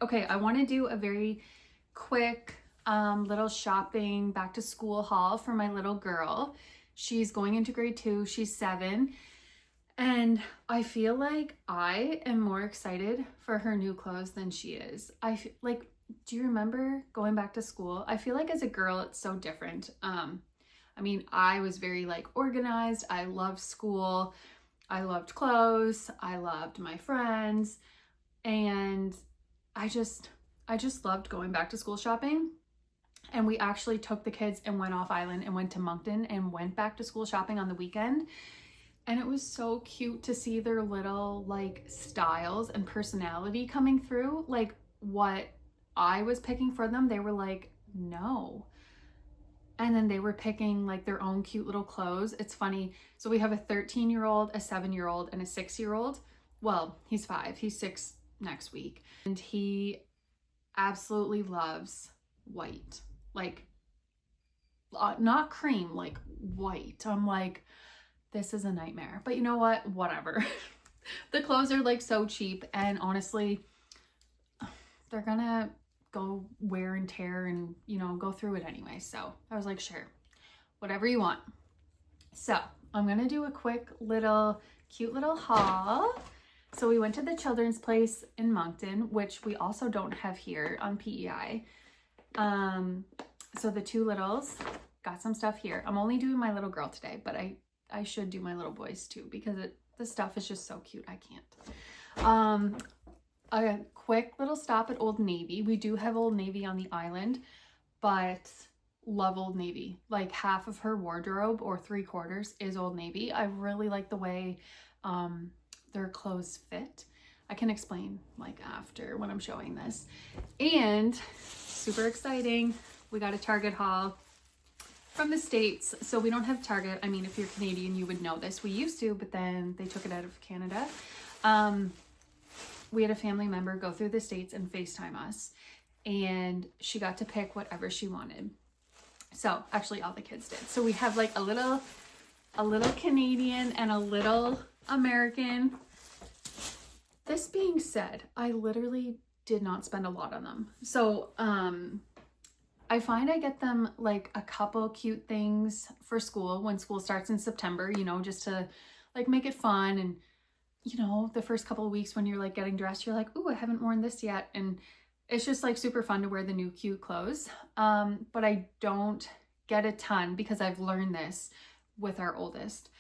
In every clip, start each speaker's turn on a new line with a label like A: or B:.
A: Okay, I want to do a very quick little shopping back to school haul for my little girl. She's going into grade 2, she's 7, and I feel like I am more excited for her new clothes than she is. Like, do you remember going back to school? I feel like as a girl, it's so different. I mean, I was very like organized. I loved school. I loved clothes. I loved my friends. And I just I just loved going back to school shopping. And we actually took the kids and went off island and went to Moncton and went back to school shopping on the weekend. And it was so cute to see their little like styles and personality coming through. Like what I was picking for them, they were like, no. And then they were picking like their own cute little clothes. It's funny. So we have a 13-year-old, a 7-year-old, and a 6-year-old. Well, he's 5. He's 6 next week. And he absolutely loves white. Like, not cream, like white. I'm like, this is a nightmare. But you know what? Whatever. The clothes are like so cheap. And honestly, they're gonna go wear and tear and, you know, go through it anyway. So I was like, sure, whatever you want. So I'm gonna do a quick little cute little haul. So we went to the Children's Place in Moncton, which we also don't have here on PEI. So the two littles got some stuff here. I'm only doing my little girl today, but I should do my little boys too because the stuff is just so cute. I can't. A quick little stop at Old Navy. We do have Old Navy on the island, but love Old Navy. Like half of her wardrobe or 3/4 is Old Navy. I really like the way their clothes fit. I can explain like after when I'm showing this. And super exciting, we got a Target haul from the States. So we don't have Target. I mean, if you're Canadian, you would know this. We used to, but then they took it out of Canada. We had a family member go through the States and FaceTime us, and she got to pick whatever she wanted. So actually all the kids did. So we have like a little Canadian and a little American. This being said, I literally did not spend a lot on them. So I find I get them like a couple cute things for school when school starts in September, you know, just to like make it fun. And you know, the first couple of weeks when you're like getting dressed, you're like, ooh, I haven't worn this yet. And it's just like super fun to wear the new cute clothes. But I don't get a ton because I've learned this with our oldest.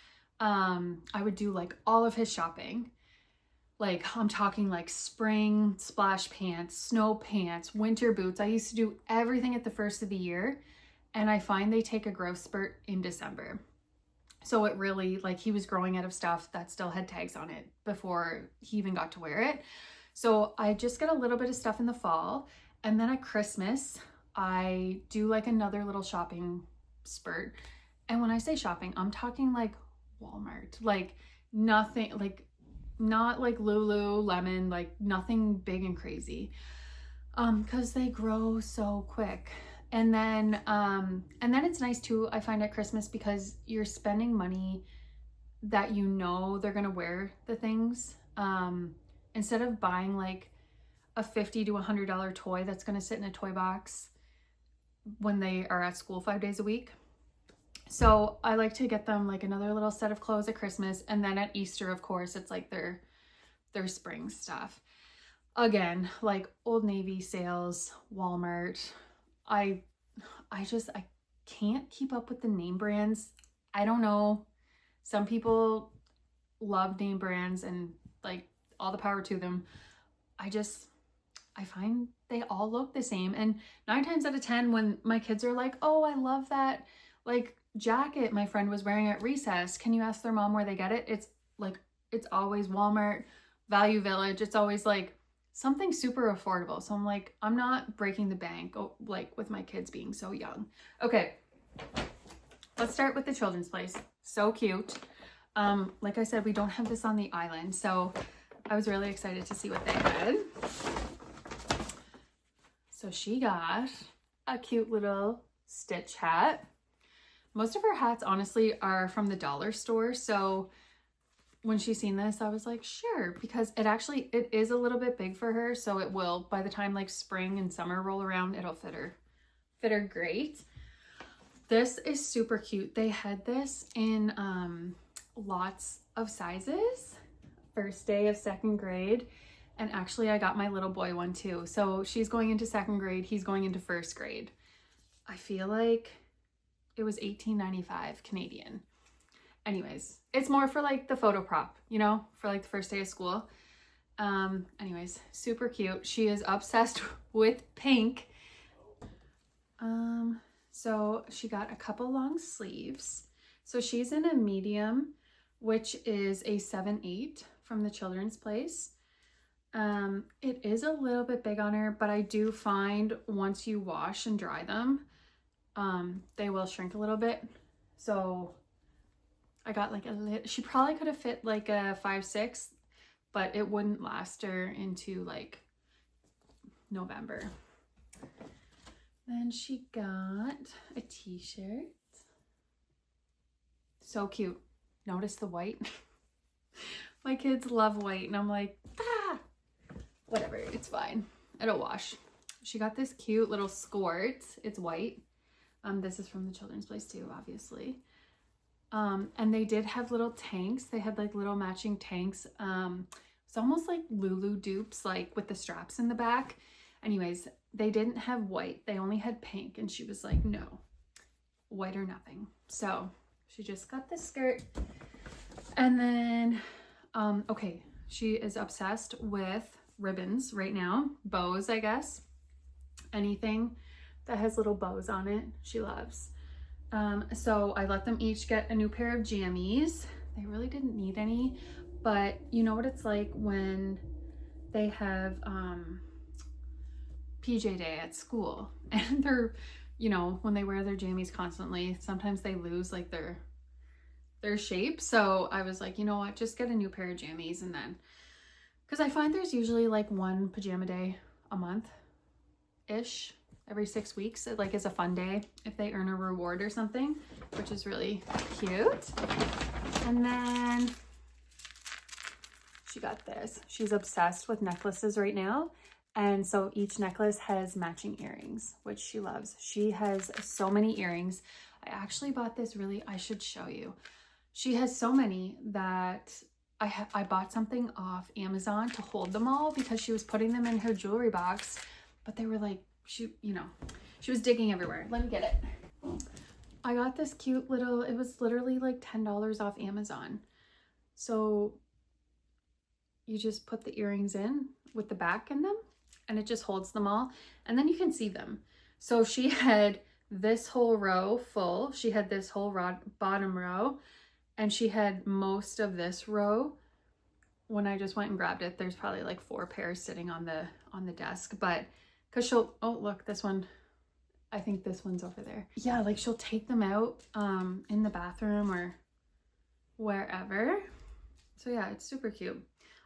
A: I would do like all of his shopping. Like I'm talking like spring splash pants, snow pants, winter boots. I used to do everything at the first of the year. And I find they take a growth spurt in December. So it really, like he was growing out of stuff that still had tags on it before he even got to wear it. So I just get a little bit of stuff in the fall. And then at Christmas, I do like another little shopping spurt. And when I say shopping, I'm talking like Walmart, like nothing, like not like Lululemon, like nothing big and crazy. Because they grow so quick. And then it's nice too, I find at Christmas, because you're spending money that you know they're gonna wear the things. Instead of buying like a $50 to $100 toy that's gonna sit in a toy box when they are at school 5 days a week. So I like to get them like another little set of clothes at Christmas, and then at Easter, of course, it's like their spring stuff. Again, like Old Navy sales, Walmart. I can't keep up with the name brands. I don't know. Some people love name brands and like all the power to them. I find they all look the same. And 9 times out of 10, when my kids are like, oh, I love that like jacket my friend was wearing at recess, can you ask their mom where they get it? It's like, it's always Walmart, Value Village. It's always like something super affordable. So I'm like, I'm not breaking the bank like with my kids being so young. Okay, let's start with the Children's Place. So cute. Like I said, we don't have this on the island, so I was really excited to see what they had. So she got a cute little Stitch hat. Most of her hats honestly are from the dollar store, so when she seen this, I was like, sure, because it is a little bit big for her. So it will, by the time like spring and summer roll around, it'll fit her great. This is super cute. They had this in lots of sizes. First day of second grade. And actually I got my little boy one too. So she's going into second grade. He's going into first grade. I feel like it was $18.95 Canadian. Anyways, it's more for like the photo prop, you know, for like the first day of school. Anyways, super cute. She is obsessed with pink. So she got a couple long sleeves. So she's in a medium, which is a 7/8 from the Children's Place. It is a little bit big on her, but I do find once you wash and dry them, they will shrink a little bit. So I got like she probably could have fit like a 5/6, but it wouldn't last her into like November. Then she got a t-shirt. So cute. Notice the white. My kids love white and I'm like, whatever, it's fine. It'll wash. She got this cute little skirt. It's white. This is from the Children's Place too, obviously. And they did have little tanks. They had like little matching tanks. It's almost like Lulu dupes, like with the straps in the back. Anyways, they didn't have white. They only had pink. And she was like, no, white or nothing. So she just got the skirt. And then, okay, she is obsessed with ribbons right now. Bows, I guess. Anything that has little bows on it, she loves. So I let them each get a new pair of jammies. They really didn't need any, but you know what it's like when they have PJ day at school and they're, you know, when they wear their jammies constantly, sometimes they lose like their shape. So I was like, you know what, just get a new pair of jammies. And then, because I find there's usually like one pajama day a month ish. Every 6 weeks, it like is a fun day if they earn a reward or something, which is really cute. And then she got this. She's obsessed with necklaces right now. And so each necklace has matching earrings, which she loves. She has so many earrings. I actually bought this I should show you. She has so many that I bought something off Amazon to hold them all because she was putting them in her jewelry box, but they were like, she was digging everywhere. Let me get it. I got this cute little, it was literally like $10 off Amazon. So you just put the earrings in with the back in them and it just holds them all. And then you can see them. So she had this whole row full. She had this whole bottom row and she had most of this row. When I just went and grabbed it, there's probably like 4 pairs sitting on the desk, but because she'll, oh look, this one, I think this one's over there. Yeah, like she'll take them out in the bathroom or wherever. So yeah, it's super cute.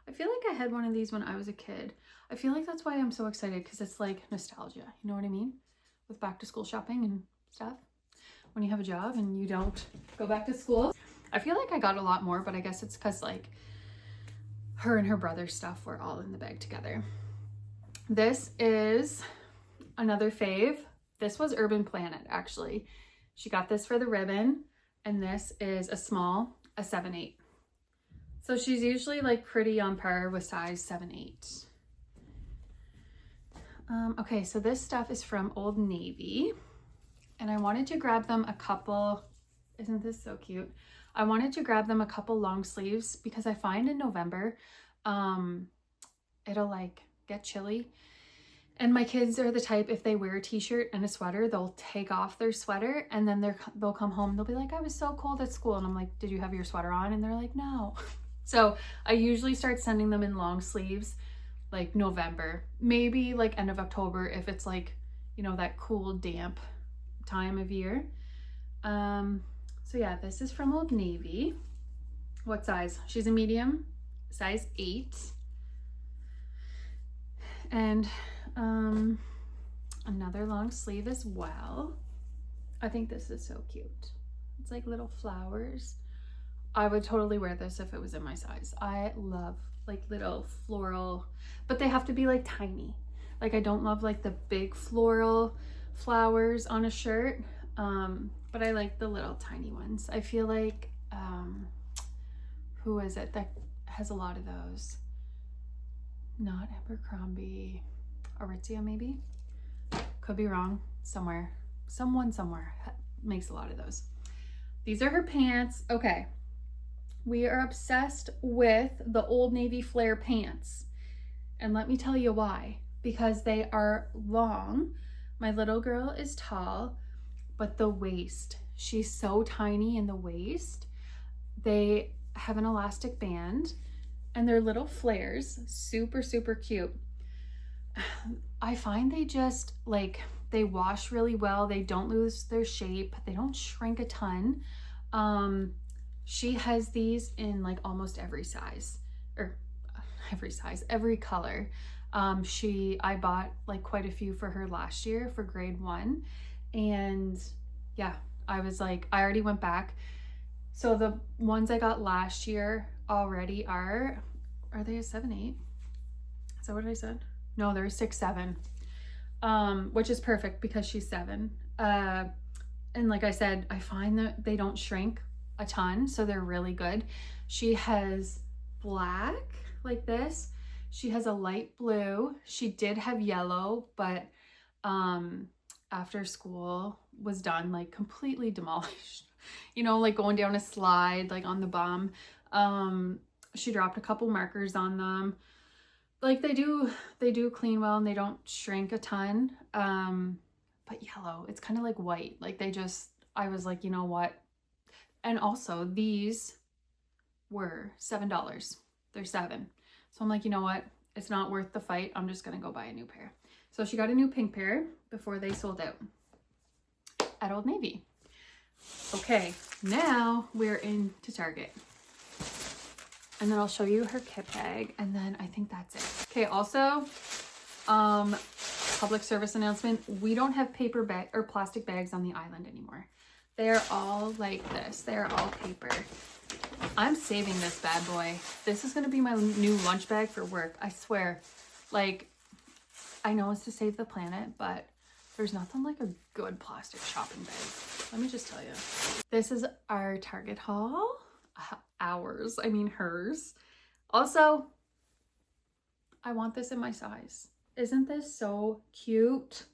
A: I feel like I had one of these when I was a kid. I feel like that's why I'm so excited, because it's like nostalgia, you know what I mean? With back to school shopping and stuff. When you have a job and you don't go back to school. I feel like I got a lot more, but I guess it's because like her and her brother's stuff were all in the bag together. This is another fave. This was Urban Planet, actually. She got this for the ribbon, and this is a small, a 7/8. So she's usually like pretty on par with size 7/8. Okay, so this stuff is from Old Navy, and I wanted to grab them a couple, isn't this so cute? I wanted to grab them a couple long sleeves because I find in November, it'll like get chilly. And my kids are the type, if they wear a t-shirt and a sweater, they'll take off their sweater and then they'll come home. They'll be like, I was so cold at school. And I'm like, did you have your sweater on? And they're like, no. So I usually start sending them in long sleeves, like November, maybe like end of October, if it's like, you know, that cool, damp time of year. So yeah, this is from Old Navy. What size? She's a medium, size 8. And another long sleeve as well. I think this is so cute. It's like little flowers I would totally wear this if it was in my size. I love like little floral, but they have to be like tiny. Like I don't love like the big floral flowers on a shirt, but I like the little tiny ones. I feel like, who is it that has a lot of those? Not Abercrombie, Aritzia maybe? Could be wrong. Someone somewhere makes a lot of those. These are her pants. Okay. We are obsessed with the Old Navy flare pants. And let me tell you why. Because they are long. My little girl is tall, but the waist, she's so tiny in the waist. They have an elastic band and they're little flares, super, super cute. I find they just like, they wash really well. They don't lose their shape. They don't shrink a ton. She has these in like almost every size, or every color. I bought like quite a few for her last year for grade 1. And yeah, I was like, I already went back. So the ones I got last year already are they a 7-8? Is that what I said? No, they're a 6-7, which is perfect because she's 7. And like I said, I find that they don't shrink a ton, so they're really good. She has black like this. She has a light blue. She did have yellow, but after school was done, like completely demolished. You know, like going down a slide, like on the bum. She dropped a couple markers on them. Like they do clean well and they don't shrink a ton. But yellow, it's kind of like white. Like I was like, you know what? And also these were $7. They're 7. So I'm like, you know what? It's not worth the fight. I'm just going to go buy a new pair. So she got a new pink pair before they sold out at Old Navy. Okay, now we're into Target. And then I'll show you her kit bag, and then I think that's it. Okay, also, public service announcement. We don't have paper bag or plastic bags on the island anymore. They're all like this. They're all paper. I'm saving this bad boy. This is gonna be my new lunch bag for work. I swear. Like, I know it's to save the planet, but there's nothing like a good plastic shopping bag. Let me just tell you. This is our Target haul. Ours, I mean hers. Also, I want this in my size. Isn't this so cute?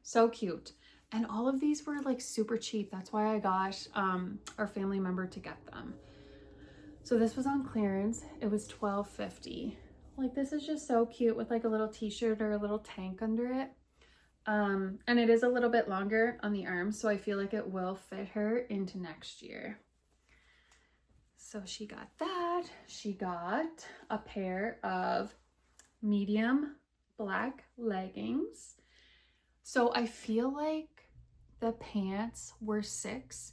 A: So cute. And all of these were like super cheap. That's why I got our family member to get them. So this was on clearance. It was $12.50. Like this is just so cute with like a little t-shirt or a little tank under it. And it is a little bit longer on the arms, so I feel like it will fit her into next year. So she got that. She got a pair of medium black leggings. So I feel like the pants were $6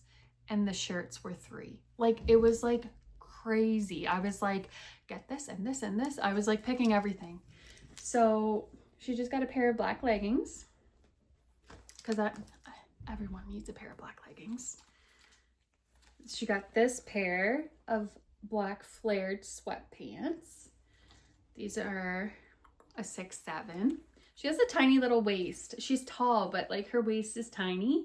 A: and the shirts were $3. Like it was like crazy. I was like, get this and this and this. I was like picking everything. So she just got a pair of black leggings because everyone needs a pair of black leggings. She got this pair of black flared sweatpants. These are a 6-7. She has a tiny little waist. She's tall, but like her waist is tiny.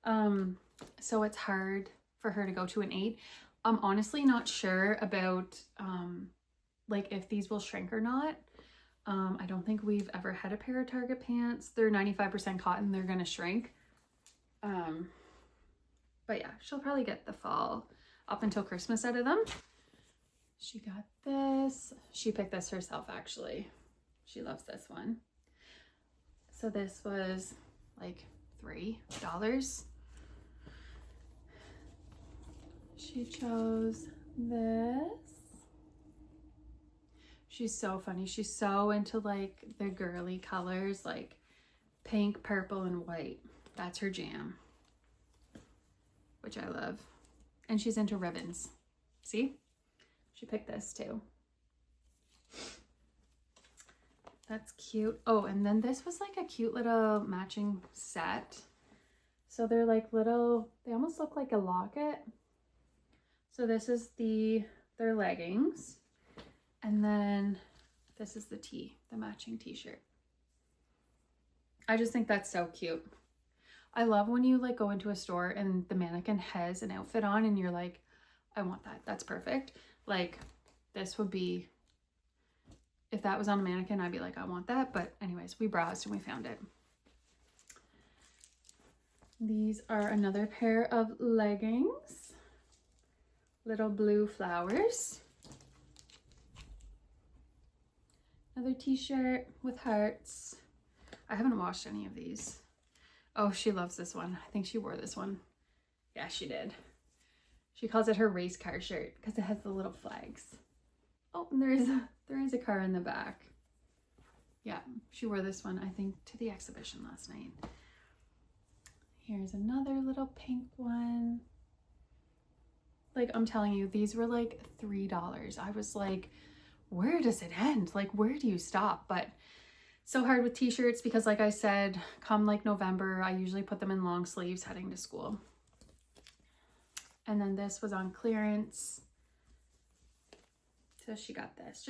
A: So it's hard for her to go to an 8. I'm honestly not sure about like if these will shrink or not. I don't think we've ever had a pair of Target pants. They're 95% cotton. They're gonna shrink. But yeah, she'll probably get the fall up until Christmas out of them. She got this. She picked this herself, actually. She loves this one. So this was like $3. She chose this. She's so funny. She's so into like the girly colors, like pink, purple, and white. That's her jam, which I love. And she's into ribbons. See? She picked this too. That's cute. Oh, and then this was like a cute little matching set. So they're like little, they almost look like a locket. So this is their leggings. And then this is the matching t-shirt. I just think that's so cute. I love when you like go into a store and the mannequin has an outfit on and you're like, I want that. That's perfect. Like this would be, if that was on a mannequin, I'd be like, I want that. But anyways, we browsed and we found it. These are another pair of leggings. Little blue flowers. Another t-shirt with hearts. I haven't washed any of these. Oh, she loves this one. I think she wore this one. Yeah, she did. She calls it her race car shirt because it has the little flags. Oh, and there is a car in the back. Yeah, she wore this one, I think, to the exhibition last night. Here's another little pink one. Like, I'm telling you, these were like $3. I was like, where does it end? Like, where do you stop? But so hard with t-shirts because, like I said, come like November, I usually put them in long sleeves heading to school. And then this was on clearance. So she got this.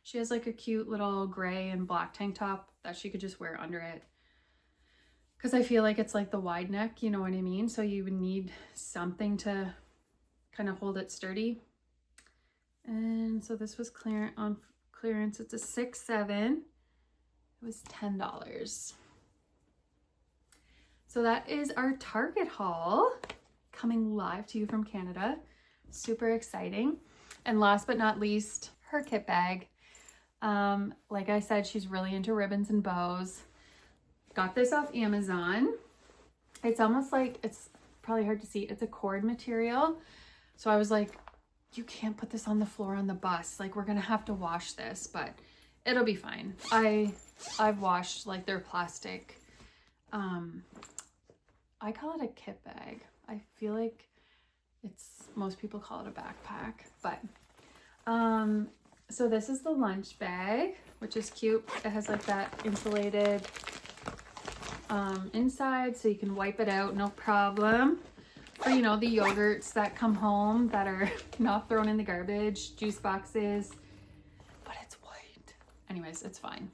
A: She has like a cute little gray and black tank top that she could just wear under it. Because I feel like it's like the wide neck, you know what I mean? So you would need something to kind of hold it sturdy. And so this was on clearance. It's a 6'7". It was $10. So that is our Target haul coming live to you from Canada. Super exciting. And last but not least, her kit bag. Like I said, she's really into ribbons and bows. Got this off Amazon. It's almost like, it's probably hard to see, it's a cord material. So I was like, you can't put this on the floor on the bus. Like, we're gonna have to wash this, but it'll be fine. I've washed like their plastic, I call it a kit bag. I feel like most people call it a backpack, but so this is the lunch bag, which is cute. It has like that insulated inside, so you can wipe it out, no problem. For, you know, the yogurts that come home that are not thrown in the garbage, juice boxes, but it's white. Anyways, it's fine.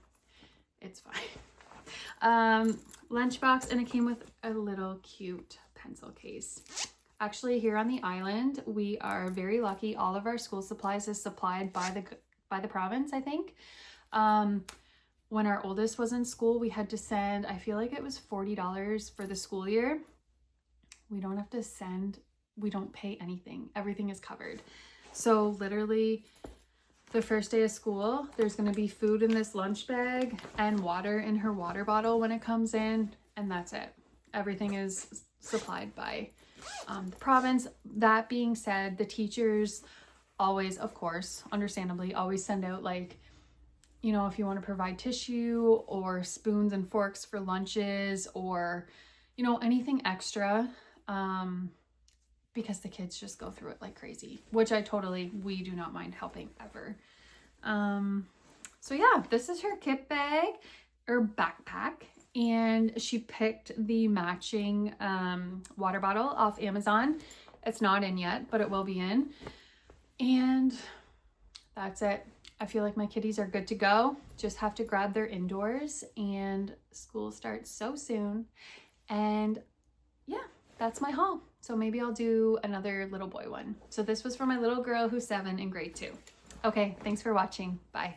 A: It's fine. Lunchbox, and it came with a little cute pencil case. Actually, here on the island, we are very lucky. All of our school supplies is supplied by the province, I think. When our oldest was in school, we had to send, I feel like it was $40 for the school year. We don't have to send, we don't pay anything. Everything is covered. So literally the first day of school, there's going to be food in this lunch bag and water in her water bottle when it comes in. And that's it. Everything is supplied by the province. That being said, the teachers always, of course, understandably, always send out like, you know, if you want to provide tissue or spoons and forks for lunches or, you know, anything extra, because the kids just go through it like crazy, which we do not mind helping ever. So yeah, this is her kit bag or backpack, and she picked the matching water bottle off Amazon. It's not in yet, but it will be in. And that's it. I feel like my kitties are good to go. Just have to grab their indoors, and school starts so soon. And yeah, that's my haul. So maybe I'll do another little boy one. So this was for my little girl who's 7 in grade 2. Okay, thanks for watching. Bye.